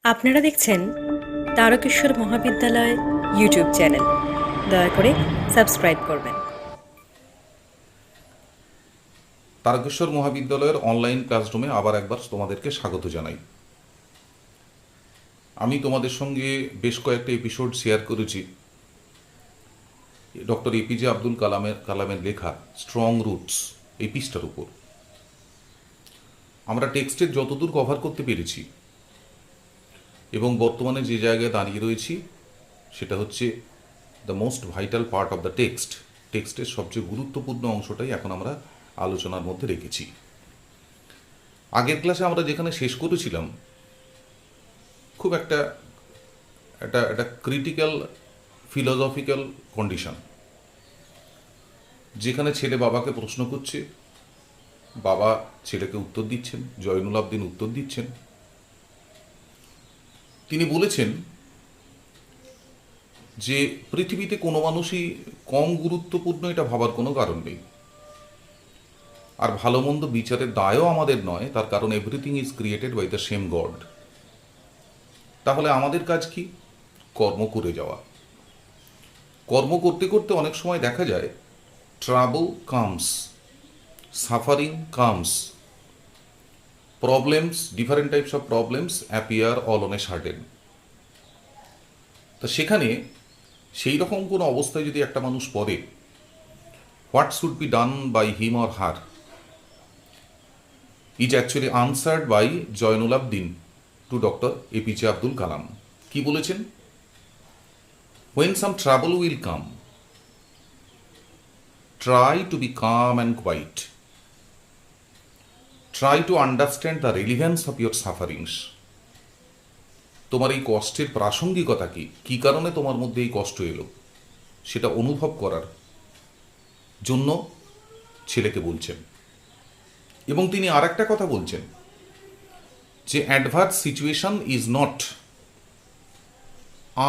আপনারা দেখছেন তারকেশ্বর মহাবিদ্যালয় ইউটিউব চ্যানেল। দয়া করে সাবস্ক্রাইব করবেন। তারকেশ্বর মহাবিদ্যালয়ের অনলাইন ক্লাসরুমে আবার একবার তোমাদেরকে স্বাগত জানাই। আমি তোমাদের সঙ্গে বেশ কয়েকটা এপিসোড শেয়ার করেছি ডক্টর এপিজে আব্দুল কালামের লেখা স্ট্রং রুটস এই পৃষ্ঠার উপর। আমরা টেক্সটের যতদূর কভার করতে পেরেছি এবং বর্তমানে যে জায়গায় দাঁড়িয়ে রয়েছি সেটা হচ্ছে the most vital part of the টেক্সটের সবচেয়ে গুরুত্বপূর্ণ অংশটাই এখন আমরা আলোচনার মধ্যে রেখেছি। আগের ক্লাসে আমরা যেখানে শেষ করেছিলাম খুব একটা ক্রিটিক্যাল ফিলোসফিক্যাল কন্ডিশন, যেখানে ছেলে বাবাকে প্রশ্ন করছে, বাবা ছেলেকে উত্তর দিচ্ছেন, জয়নুল আবদিন উত্তর দিচ্ছেন। তিনি বলেছেন যে পৃথিবীতে কোনো মানুষই কম গুরুত্বপূর্ণ এটা ভাবার কোনো কারণ নেই, আর ভালো মন্দ বিচারের দায়ও আমাদের নয়, তার কারণ everything is created by the same God. তাহলে আমাদের কাজ কি? কর্ম করে যাওয়া। কর্ম করতে করতে অনেক সময় দেখা যায় trouble comes, suffering comes, problems, different types of problems appear all on a certain. তা সেখানে সেই রকম কোনো অবস্থায় যদি একটা মানুষ পড়ে, what should be done by him or her is actually answered by Jainul Abdin to doctor APJ Abdul Kalam. কি বলেছেন? When some trouble will come, try to be calm and quiet. Try to understand the relevance of your sufferings. তোমার এই কষ্টের প্রাসঙ্গিকতা কি, কী কারণে তোমার মধ্যে এই কষ্ট এলো, সেটা অনুভব করার জন্য ছেলেকে বলছেন। এবং তিনি আর একটা কথা বলছেন যে adverse situation is not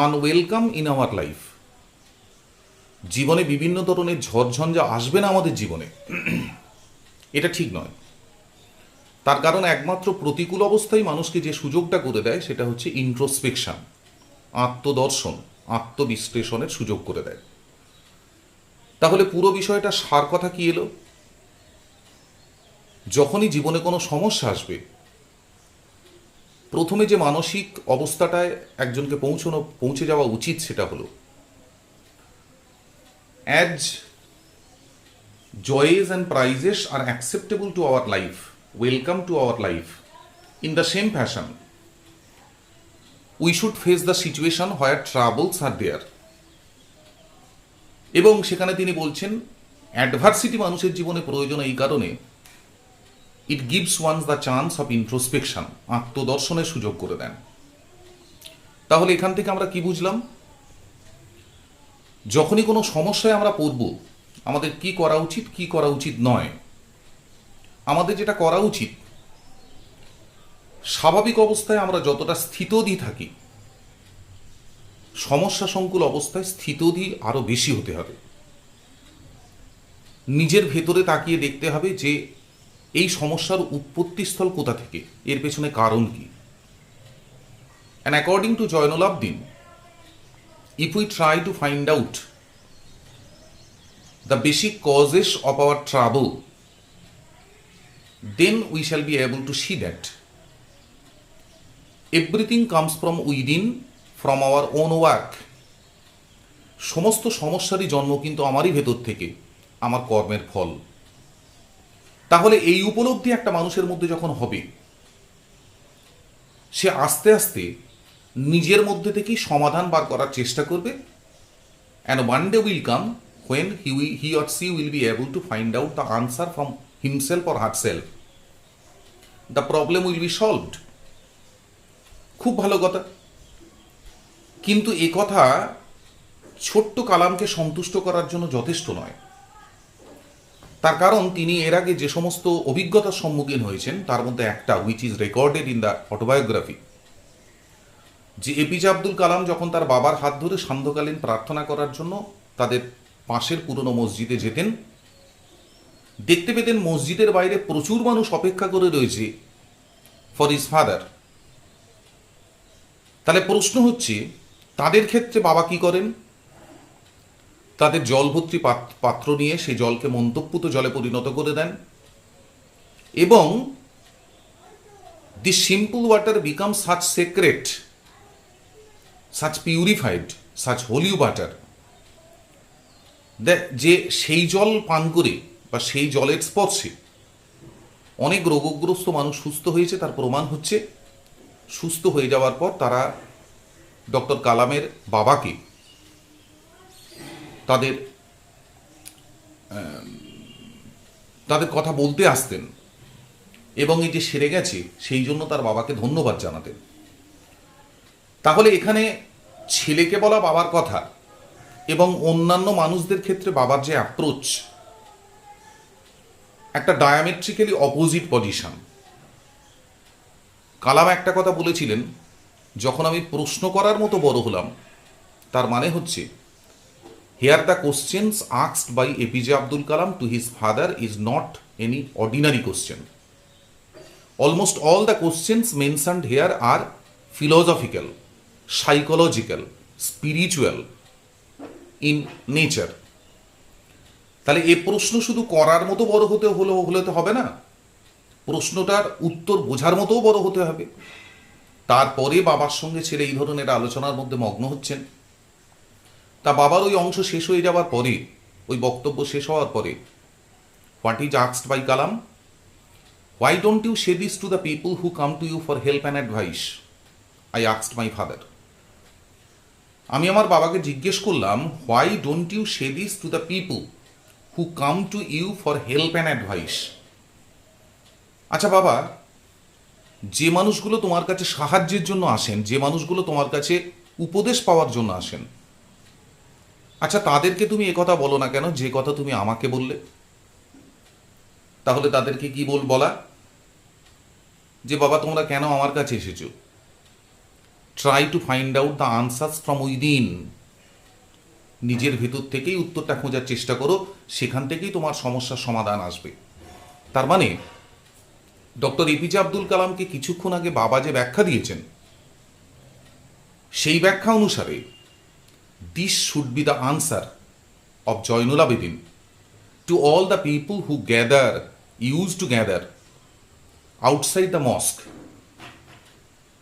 unwelcome in our life. জীবনে বিভিন্ন ধরনের ঝড়ঝঞ্ঝা আসবে না আমাদের জীবনে, এটা ঠিক নয়। তার কারণ একমাত্র প্রতিকূল অবস্থায় মানুষকে যে সুযোগটা করে দেয় সেটা হচ্ছে ইন্ট্রোস্পেকশন, আত্মদর্শন, আত্মবিশ্লেষণের সুযোগ করে দেয়। তাহলে পুরো বিষয়টা সার কথা কি এলো? যখনই জীবনে কোনো সমস্যা আসবে, প্রথমে যে মানসিক অবস্থাটায় একজনকে পৌঁছে যাওয়া উচিত সেটা হলো, as joys and praises are acceptable to our life, welcome to our life, in the same fashion we should face the situation where troubles are there. এবং সেখানে তিনি বলছেন অ্যাডভার্সিটি মানুষের জীবনে প্রয়োজন এই কারণে, it gives one's the chance of introspection, আত্মদর্শনের সুযোগ করে দেন। তাহলে এখান থেকে আমরা কি বুঝলাম? যখনই কোনো সমস্যায় আমরা পড়ব, আমাদের কি করা উচিত, কি করা উচিত নয়। আমাদের যেটা করা উচিত, স্বাভাবিক অবস্থায় আমরা যতটা স্থিতধী থাকি, সমস্যা সংকুল অবস্থায় স্থিতধী আরো বেশি হতে হবে। নিজের ভেতরে তাকিয়ে দেখতে হবে যে এই সমস্যার উৎপত্তিস্থল কোথা থেকে, এর পেছনে কারণ কি। And according to Zainul Abedin, if we try to find out the basic causes of our trouble, then we shall be able to see that everything comes from within, from our own work. সমস্ত সমস্যারই জন্ম কিন্তু আমারই ভেতর থেকে, আমার কর্মের ফল। তাহলে এই উপলব্ধি একটা মানুষের মধ্যে যখন হবে, সে আস্তে আস্তে নিজের মধ্যে থেকেই সমাধান বার করার চেষ্টা করবে। And one day will come when he or she will be able to find out the answer from himself or herself. The problem will be solved. খুব ভালো কথা। কিন্তু এ কথা ছোট্ট কালামকে সন্তুষ্ট করার জন্য যথেষ্ট নয়। তার কারণ তিনি এর আগে যে সমস্ত অভিজ্ঞতার সম্মুখীন হয়েছেন তার মধ্যে একটা, which is recorded in the autobiography, যে এপিজে আব্দুল কালাম যখন তার বাবার হাত ধরে সান্ধ্যকালীন প্রার্থনা করার জন্য তাদের পাশের পুরনো মসজিদে যেতেন, দেখতে পেতেন মসজিদের বাইরে প্রচুর মানুষ অপেক্ষা করে রয়েছে ফর হিজ ফাদার। তাহলে প্রশ্ন হচ্ছে, তাদের ক্ষেত্রে বাবা কি করেন? তাদের জল ভর্তি পাত্র নিয়ে সেই জলকে মন্তব্যুত জলে পরিণত করে দেন, এবং this simple water becomes such sacred, such purified, such holy water, যে সেই জল পান করে বা সেই জলের স্পর্শে অনেক রোগগ্রস্ত মানুষ সুস্থ হয়েছে। তার প্রমাণ হচ্ছে, সুস্থ হয়ে যাওয়ার পর তারা ডক্টর কালামের বাবাকে তাদের কথা বলতে আসতেন, এবং এই যে সেরে গেছে সেই জন্য তার বাবাকে ধন্যবাদ জানাতেন। তাহলে এখানে ছেলেকে বলা বাবার কথা এবং অন্যান্য মানুষদের ক্ষেত্রে বাবার যে অ্যাপ্রোচ, একটা ডায়ামেট্রিক্যালি অপোজিট পজিশন। কালাম একটা কথা বলেছিলেন, যখন আমি প্রশ্ন করার মতো বড় হলাম, তার মানে হচ্ছে, here the questions asked by APJ Abdul Kalam to his father is not any ordinary question. Almost all the questions mentioned here are philosophical, psychological, spiritual in nature. তাহলে এই প্রশ্ন শুধু করার মতো বড় হলে তো হবে না, প্রশ্নটার উত্তর বোঝার মতোও বড় হতে হবে। তারপরে বাবার সঙ্গে ছেলে এই ধরনের আলোচনার মধ্যে মগ্ন হচ্ছেন। তা বাবার ওই অংশ শেষ হয়ে যাওয়ার পরে, ওই বক্তব্য শেষ হওয়ার পরে, what is asked by Kalam, why don't you say this to the people who come to you for help and advice? I asked my father. আমি আমার বাবাকে জিজ্ঞেস করলাম, why don't you say this to the people who come to you for help and advice? আচ্ছা বাবা, যে মানুষগুলো তোমার কাছে সাহায্যের জন্য আসেন, যে মানুষগুলো তোমার কাছে উপদেশ পাওয়ার জন্য আসেন, আচ্ছা তাদেরকে তুমি একথা বলো না কেন যে কথা তুমি আমাকে বললে? তাহলে তাদেরকে কি বলা, যে বাবা তোমরা কেন আমার কাছে এসেছো? Try to find out the answers from within. নিজের ভেতর থেকেই উত্তরটা খোঁজার চেষ্টা করো, সেখান থেকেই তোমার সমস্যার সমাধান আসবে। তার মানে ডক্টর এপিজে আব্দুল কালামকে কিছুক্ষণ আগে বাবা যে ব্যাখ্যা দিয়েছেন, সেই ব্যাখ্যা অনুসারে this should be the answer of Zainul Abedin to all the people who used to gather outside the mosque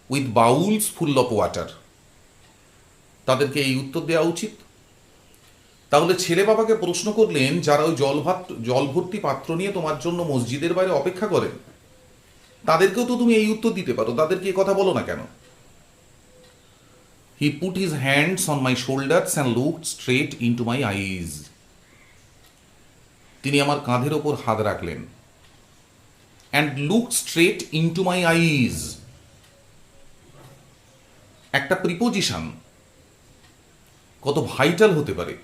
with bowls full of water. তাদেরকে এই উত্তর দেওয়া উচিত। তাহলে ছেলে বাবাকে প্রশ্ন করলেন, যারা ওই জল ভর্তি পাত্র নিয়ে তোমার জন্য মসজিদের বাইরে অপেক্ষা করেন, তাদেরকেও তো তুমি এই উত্তর দিতে পারো, তাদেরকে এই কথা বলো না কেন? He put his hands on my shoulders and looked straight into my eyes. তিনি আমার কাঁধের ওপর হাত রাখলেন, and looked straight into my eyes. একটা প্রিপোজিশন কত ভাইটাল হতে পারে,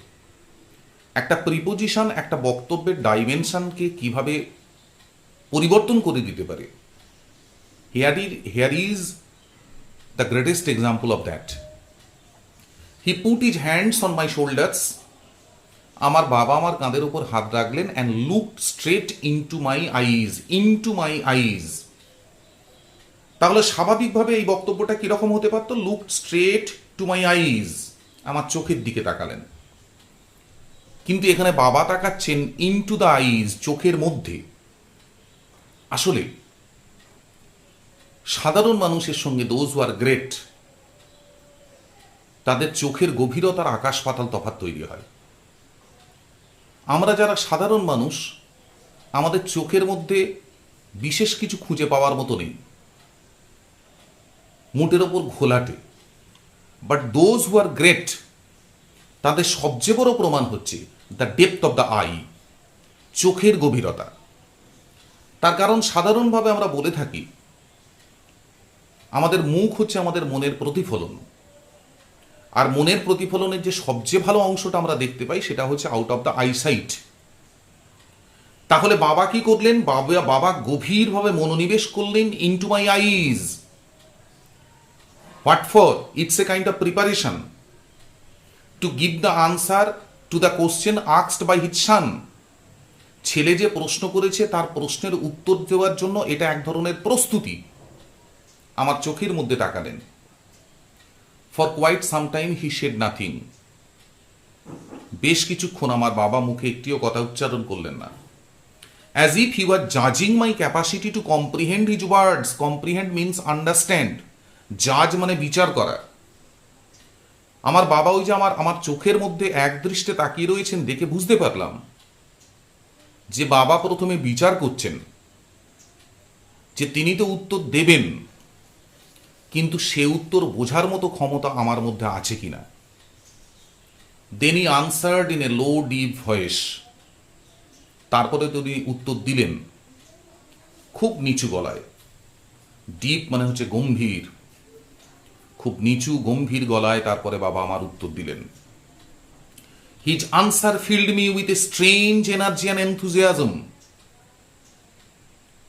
একটা প্রিপোজিশন একটা বক্তব্যের ডাইমেনশনকে কিভাবে পরিবর্তন করে দিতে পারে। Here is the greatest example of that. He put his hands on my shoulders. আমার বাবা আমার কাঁধের উপর হাত রাখলেন, and looked straight into my eyes. তাহলে স্বাভাবিকভাবে এই বক্তব্যটা কিরকম হতে পারত? looked straight to my eyes, আমার চোখের দিকে তাকালেন। কিন্তু এখানে বাবা তাকাচ্ছেন into the eyes, চোখের মধ্যে। আসলে সাধারণ মানুষের সঙ্গে those who are great, তাদের চোখের গভীরতার আকাশ পাতাল তফাৎ তৈরি হয়। আমরা যারা সাধারণ মানুষ, আমাদের চোখের মধ্যে বিশেষ কিছু খুঁজে পাওয়ার মতো নেই, মুটের ওপর ঘোলাটে। But those who are great, তাদের সবচেয়ে বড় প্রমাণ হচ্ছে the depth of the eye, চোখের গভীরতা। তার কারণ সাধারণভাবে আমরা বলে থাকি আমাদের মুখ হচ্ছে আমাদের মনের প্রতিফলন, আর মনের প্রতিফলনের যে সবচেয়ে ভালো অংশটা আমরা দেখতে পাই সেটা হচ্ছে আউট অফ দ্য আইসাইট। তাহলে বাবা কি করলেন? বাবা গভীরভাবে মনোনিবেশ করলেন into my eyes. What for? It's a kind of preparation to give the answer to the question asked by his son. ছেলে যে প্রশ্ন করেছে তার প্রশ্নের উত্তর দেওয়ার জন্য এটা এক ধরনের প্রস্তুতি। আমার চোখের মধ্যে তাকালেন, for quite some time he said nothing. বেশ কিছুক্ষণ আমার বাবা মুখে একটিও কথা উচ্চারণ করলেন না। অ্যাজ ইফ হি ওয়াজ জাজিং my capacity to comprehend his words. Comprehend means understand, জাজ মানে বিচার করা। আমার বাবা ওই যে আমার চোখের মধ্যে একদৃষ্টে তাকিয়ে রয়েছেন দেখে বুঝতে পারলাম যে বাবা প্রথমে বিচার করছেন যে তিনি তো উত্তর দেবেন, কিন্তু সে উত্তর বোঝার মতো ক্ষমতা আমার মধ্যে আছে কিনা। Then he answered in a low deep voice. তারপরে তিনি উত্তর দিলেন খুব নিচু গলায়। ডিপ মানে হচ্ছে গম্ভীর, খুব নিচু গম্ভীর গলায় তারপরে বাবা আমার উত্তর দিলেন। His answer filled me with a strange energy and enthusiasm.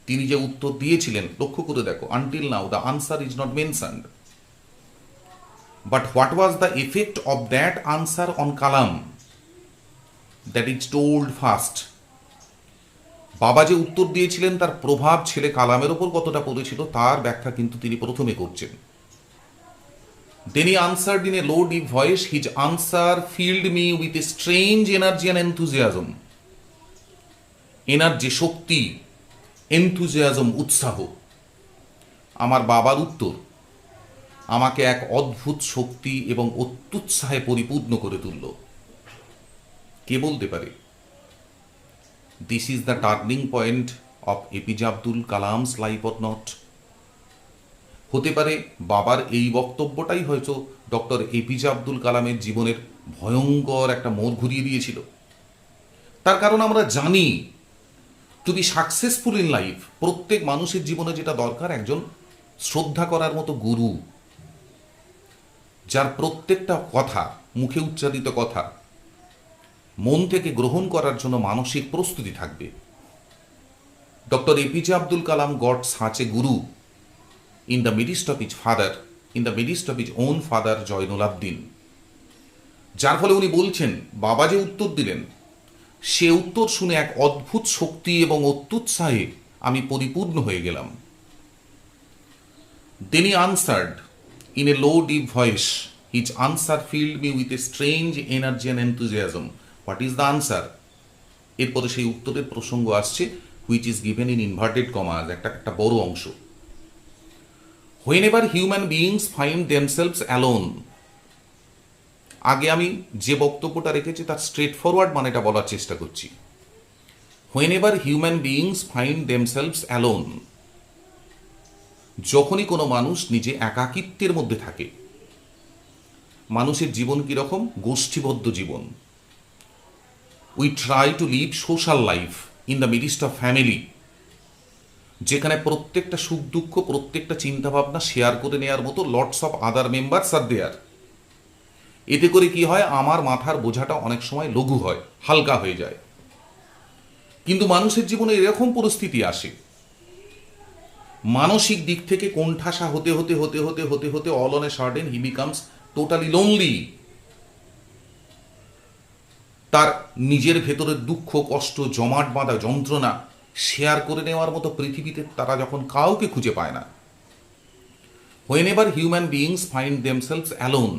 তিনি যে উত্তর দিয়েছিলেন, লক্ষ্য করে দেখো, until now the answer is not mentioned, but what was the effect of that answer on Kalam, that is told first. বাবা যে উত্তর দিয়েছিলেন তার প্রভাব ছেলে কালামের ওপর কতটা পড়েছিল তার ব্যাখ্যা কিন্তু তিনি প্রথমে করছেন। Then he answered in a low deep voice, his answer filled me with a strange energy and enthusiasm. Energy Shakti, enthusiasm উৎসাহ। আমার বাবার উত্তর আমাকে এক অদ্ভুত শক্তি এবং অত্যুৎসাহে পরিপূর্ণ করে তুলল। কে বলতে পারে? This is the turning point of APJ Abdul Kalam's life or not? হতে পারে বাবার এই বক্তব্যটাই হয়তো ডক্টর এপিজে আব্দুল কালামের জীবনের ভয়ঙ্কর একটা মোড় ঘুরিয়ে দিয়েছিল। তার কারণ আমরা জানি to be successful in life প্রত্যেক মানুষের জীবনে যেটা দরকার একজন শ্রদ্ধা করার মতো গুরু, যার প্রত্যেকটা কথা, মুখে উচ্চারিত কথা মন থেকে গ্রহণ করার জন্য মানসিক প্রস্তুতি থাকবে। Doctor APJ Abdul Kalam goat such a Guru in the midst of his father, in the midst of his own father Zainul আবদিন। যার ফলে উনি বলছেন বাবা যে উত্তর দিলেন সে উত্তর শুনে এক অদ্ভুত শক্তি এবং অত্যুৎসাহে আমি পরিপূর্ণ হয়ে গেলাম। Then he answered in a low deep voice, his answer filled me with a strange energy and enthusiasm. What is the answer? এরপরে সেই উত্তরের প্রসঙ্গ আসছে, which is given in inverted commas, একটা বড় অংশ। Whenever human beings find themselves alone, আগে আমি যে বক্তব্যটা রেখেছি তার স্ট্রেট ফরওয়ার্ড মানেটা বলার চেষ্টা করছি। Whenever human beings find themselves alone, যখনই কোনো মানুষ নিজে একাকিত্বের মধ্যে থাকে। মানুষের জীবন কিরকম? গোষ্ঠীবদ্ধ জীবন। We try to live social life in the midst of family, যেখানে প্রত্যেকটা সুখ দুঃখ, প্রত্যেকটা চিন্তাভাবনা শেয়ার করে নেওয়ার মতো লটস অফ আদার মেম্বার্স আর দেয়ার। এতে করে কি হয়, আমার মাথার বোঝাটা অনেক সময় লঘু হয়, হালকা হয়ে যায়। কিন্তু মানুষের জীবনে এরকম পরিস্থিতি আসে, মানসিক দিক থেকে কোণঠাসা হতে হতে হতে হতে হতে হতে all on a certain he becomes totally lonely. তার নিজের ভেতরের দুঃখ, কষ্ট, জমাট বাঁধা যন্ত্রণা শেয়ার করে নেওয়ার মতো পৃথিবীতে তারা যখন কাউকে খুঁজে পায় না। Whenever human beings find themselves alone,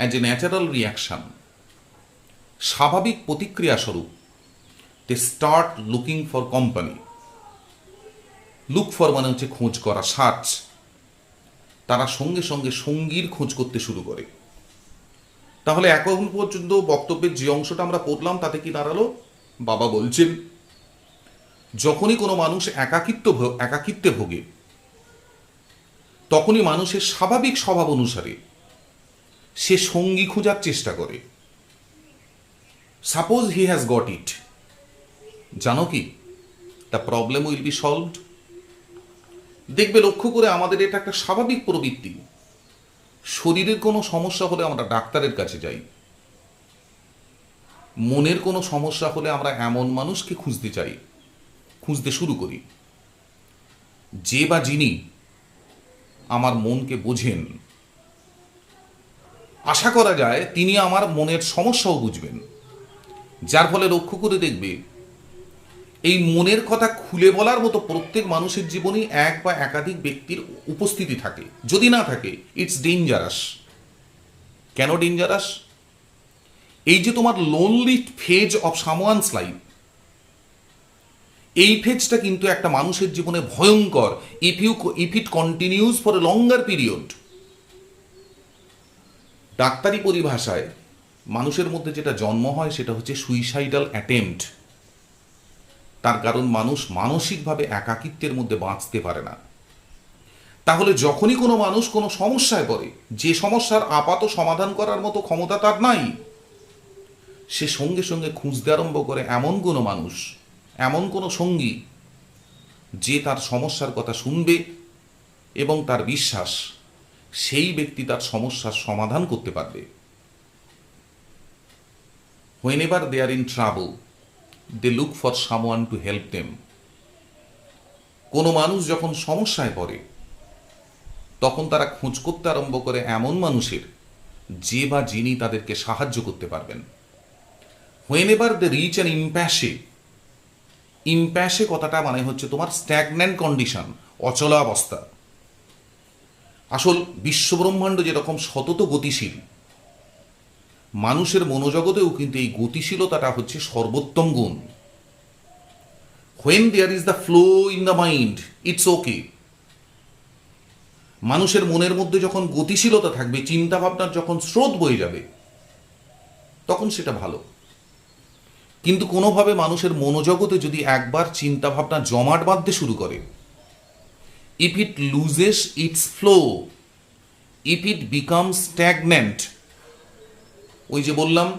as a natural reaction, স্বাভাবিক প্রতিক্রিয়া স্বরূপ, they start looking for company. Look for মানে হচ্ছে খোঁজ করা, সার্চ। তারা সঙ্গে সঙ্গে সঙ্গীর খোঁজ করতে শুরু করে। তাহলে এখন পর্যন্ত বক্তব্যের যে অংশটা আমরা পড়লাম তাতে কি দাঁড়ালো? বাবা বলছেন যখনই কোনো মানুষ একাকিত্বে ভোগে তখনই মানুষের স্বাভাবিক স্বভাব অনুসারে সে সঙ্গী খোঁজার চেষ্টা করে। Suppose he has got it, জানো কি, the problem will be solved. দেখবে লক্ষ্য করে আমাদের এটা একটা স্বাভাবিক প্রবৃত্তি। শরীরের কোনো সমস্যা হলে আমরা ডাক্তারের কাছে যাই, মনের কোনো সমস্যা হলে আমরা এমন মানুষকে খুঁজতে শুরু করি যে বা যিনি আমার মনকে বোঝেন। আশা করা যায় তিনি আমার মনের সমস্যাও বুঝবেন। যার ফলে লক্ষ্য করে দেখবে এই মনের কথা খুলে বলার মতো প্রত্যেক মানুষের জীবনেই এক বা একাধিক ব্যক্তির উপস্থিতি থাকে। যদি না থাকে, ইটস ডেঞ্জারাস। কেন ডেঞ্জারাস? এই যে তোমার lonely phase of someone's life, এই ফেজটা কিন্তু একটা মানুষের জীবনে ভয়ঙ্কর if it continues for a longer period. ডাক্তারি পরিভাষায় মানুষের মধ্যে যেটা জন্ম হয় সেটা হচ্ছে সুইসাইডাল অ্যাটেম্পট। তার কারণ মানুষ মানসিকভাবে একাকিত্বের মধ্যে বাঁচতে পারে না। তাহলে যখনই কোনো মানুষ কোনো সমস্যায় পড়ে, যে সমস্যার আপাত সমাধান করার মতো ক্ষমতা তার নাই, সে সঙ্গে সঙ্গে খুঁজতে আরম্ভ করে এমন কোনো মানুষ, এমন কোনো সঙ্গী যে তার সমস্যার কথা শুনবে এবং তার বিশ্বাস সেই ব্যক্তি তার সমস্যার সমাধান করতে পারবে। whenever they are in trouble, they look for someone to help them. কোনো মানুষ যখন সমস্যায় পড়ে তখন তারা খোঁজ করতে আরম্ভ করে এমন মানুষের যে বা যিনি তাদেরকে সাহায্য করতে পারবেন। whenever they reach an impasse কথাটা মানে হচ্ছে তোমার স্ট্যাগন্যান্ট কন্ডিশন, অচলাবস্থা। আসল বিশ্বব্রহ্মাণ্ড যেরকম সতত গতিশীল, মানুষের মনোজগতেও কিন্তু এই গতিশীলতাটা হচ্ছে সর্বোত্তম গুণ। when there is the flow in the mind, it's okay. মানুষের মনের মধ্যে যখন গতিশীলতা থাকবে, চিন্তা ভাবনার যখন স্রোত বয়ে যাবে, তখন সেটা ভালো। কিন্তু কোনোভাবে মানুষের মনোজগতে যদি একবার চিন্তা ভাবনা জমাট বাঁধতে শুরু করে, if it loses its flow, if it becomes stagnant, ওই যে বললাম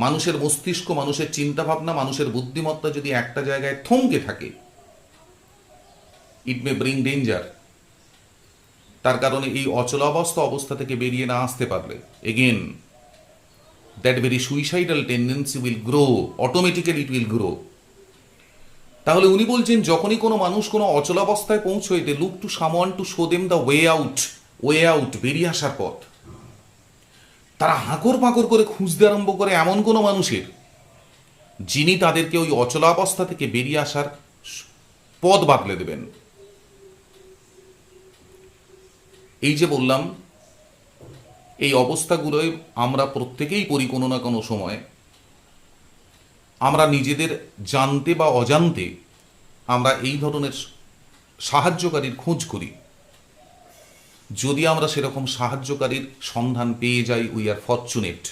মানুষের মস্তিষ্ক, মানুষের চিন্তা ভাবনা, মানুষের বুদ্ধিমত্তা যদি একটা জায়গায় থমকে থাকে, ইট মে ব্রিং ডেঞ্জার। তার কারণে এই অচলাবস্থা থেকে বেরিয়ে না আসতে পারলে, again that very suicidal tendency will grow, automatically it will grow. তাহলে উনি বলছেন যখনই কোনো মানুষ কোনো অচলাবস্থায় পৌঁছয়, they look to someone to show them the way out, বেরিয়ে আসার পথ। তারা হাঁকর পাঁকর করে খুঁজতে আরম্ভ করে এমন কোনো মানুষের যিনি তাদেরকে ওই অচলাবস্থা থেকে বেরিয়ে আসার পথ বাতলে দেবেন। এই যে বললাম, এই অবস্থাগুলোয় আমরা প্রত্যেকেই পড়ি কোনো না কোনো সময়। আমরা নিজেদের জানতে বা অজান্তে আমরা এই ধরনের সাহায্যকারীর খোঁজ করি। যদি আমরা সেরকম সাহায্যকারীর সন্ধান পেয়ে যাই, we are fortunate,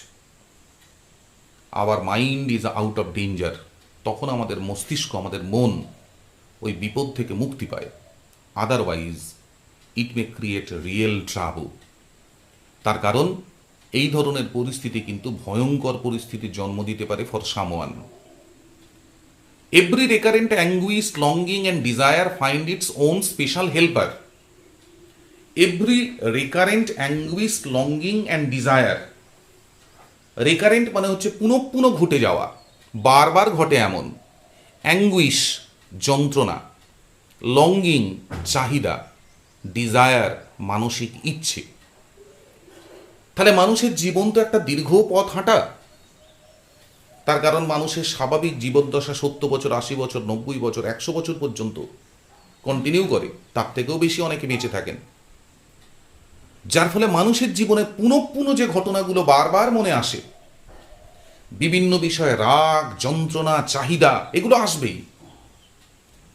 our mind is out of danger. তখন আমাদের মস্তিষ্ক, আমাদের মন ওই বিপদ থেকে মুক্তি পায়। Otherwise it May create real trouble. তার কারণ এই ধরনের পরিস্থিতি কিন্তু ভয়ঙ্কর পরিস্থিতির জন্ম দিতে পারে for someone. Every recurrent anguish, longing and desire find its own special helper. Every recurrent anguish, longing and desire. Recurrent মানে হচ্ছে পুনঃ ঘটে যাওয়া, বারবার ঘটে এমন। অ্যাঙ্গুইশ যন্ত্রণা, লঙ্গিং চাহিদা, ডিজায়ার মানসিক ইচ্ছে। তাহলে মানুষের জীবন তো একটা দীর্ঘ পথ হাঁটা। তার কারণ মানুষের স্বাভাবিক জীবদ্দশা 70 বছর, 80 বছর, 90 বছর, 100 বছর পর্যন্ত কন্টিনিউ করে, তার থেকেও বেশি অনেকে বেঁচে থাকেন। যার ফলে মানুষের জীবনে পুনঃ যে ঘটনাগুলো বারবার মনে আসে, বিভিন্ন বিষয়ে রাগ, যন্ত্রণা, চাহিদা, এগুলো আসবেই।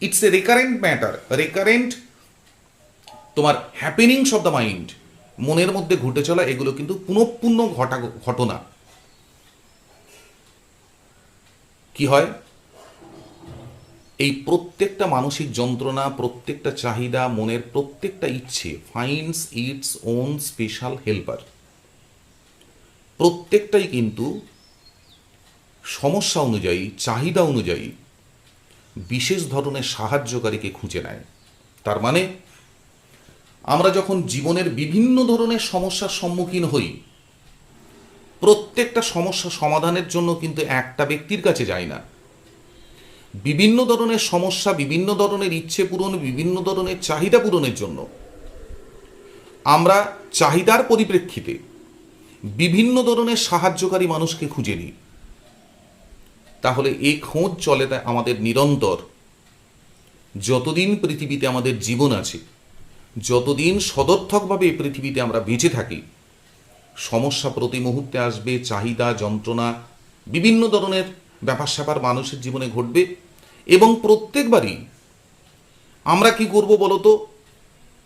It's a recurrent matter, recurrent তোমার হ্যাপেনিংস অফ দ্য মাইন্ড, মনের মধ্যে ঘটে চলা এগুলো কিন্তু পুনঃ ঘটনা। কি হয়, এই প্রত্যেকটা মানসিক যন্ত্রণা, প্রত্যেকটা চাহিদা, মনের প্রত্যেকটা ইচ্ছে finds its own special helper. প্রত্যেকটাই কিন্তু সমস্যা অনুযায়ী, চাহিদা অনুযায়ী বিশেষ ধরনের সাহায্যকারীকে খুঁজে নেয়। তার মানে আমরা যখন জীবনের বিভিন্ন ধরনের সমস্যার সম্মুখীন হই, প্রত্যেকটা সমস্যা সমাধানের জন্য কিন্তু একটা ব্যক্তির কাছে যাই না। বিভিন্ন ধরনের সমস্যা, বিভিন্ন ধরনের ইচ্ছে পূরণ, বিভিন্ন ধরনের চাহিদা পূরণের জন্য আমরা চাহিদার পরিপ্রেক্ষিতে বিভিন্ন ধরনের সাহায্যকারী মানুষকে খুঁজে নিই। তাহলে এই খোঁজ চলে আমাদের নিরন্তর। যতদিন পৃথিবীতে আমাদের জীবন আছে, যতদিন সদর্থকভাবে এই পৃথিবীতে আমরা বেঁচে থাকি, সমস্যা প্রতি মুহূর্তে আসবে, চাহিদা, যন্ত্রণা, বিভিন্ন ধরনের ব্যাপার স্যাপার মানুষের জীবনে ঘটবে, এবং প্রত্যেকবারই আমরা কি করব বলতো,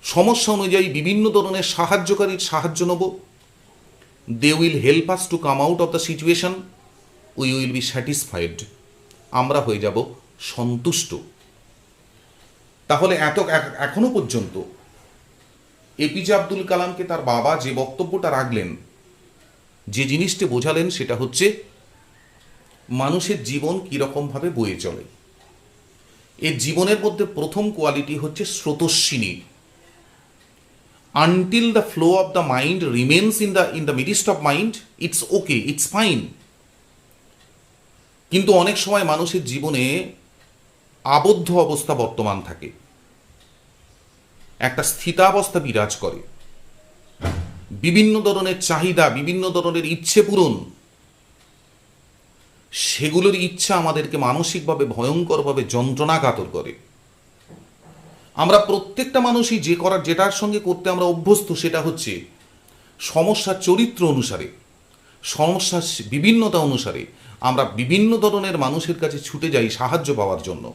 সমস্যা অনুযায়ী বিভিন্ন ধরনের সাহায্যকারীর সাহায্য নেব। They will help us to come out of the situation, we will be satisfied, আমরা হয়ে যাব সন্তুষ্ট। তাহলে এখনো পর্যন্ত এপিজে আব্দুল কালামকে তার বাবা যে বক্তব্যটা রাখলেন, যে জিনিসটি বোঝালেন, সেটা হচ্ছে মানুষের জীবন কীরকমভাবে বয়ে চলে। এর জীবনের মধ্যে প্রথম কোয়ালিটি হচ্ছে স্রোতস্বিনী। Until the flow of the mind remains in the midst of mind, it's okay, it's fine. কিন্তু অনেক সময় মানুষের জীবনে আবদ্ধ অবস্থা বর্তমান থাকে, একটা স্থিতাবস্থা বিরাজ করে, বিভিন্ন ধরনের চাহিদা, বিভিন্ন ধরনের ইচ্ছে পূরণ, সেগুলোর ইচ্ছা আমাদেরকে মানসিকভাবে ভয়ঙ্করভাবে যন্ত্রণাকাতর করে। আমরা প্রত্যেকটা মানুষই যেটার সঙ্গে করতে আমরা অভ্যস্ত, সেটা হচ্ছে সমস্যার চরিত্র অনুসারে, সমস্যার বিভিন্নতা অনুসারে আমরা বিভিন্ন ধরনের মানুষের কাছে ছুটে যাই সাহায্য পাওয়ার জন্য।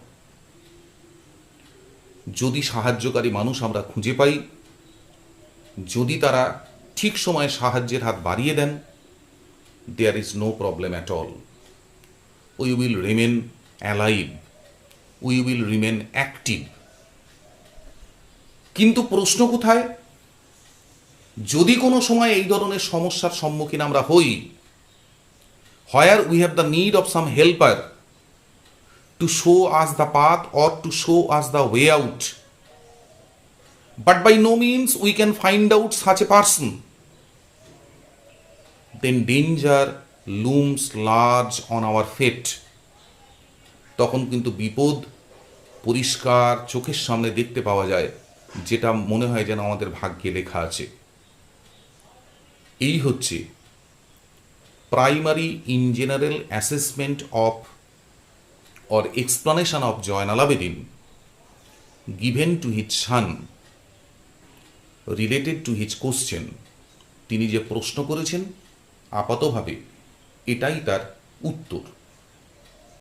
যদি সাহায্যকারী মানুষ আমরা খুঁজে পাই, যদি তারা ঠিক সময়ে সাহায্যের হাত বাড়িয়ে দেন, there is no problem at all. We will remain alive, we will remain active. কিন্তু প্রশ্ন কোথায়, যদি কোনো সময় এই ধরনের সমস্যার সম্মুখীন আমরা হই, where we have the need of some helper to show us the path or to show us the way out, but by no means we can find out such a person, then danger looms large on our fate. তখন কিন্তু বিপদ পরিষ্কার চোখের সামনে দেখতে পাওয়া যায়, যেটা মনে হয় যেন আমাদের ভাগ্যে লেখা আছে। এই হচ্ছে primary in general assessment of or explanation of Joynal Abedin given to his son related to his question. তিনি যে প্রশ্ন করেছেন, আপাতভাবে এটাই তার উত্তর।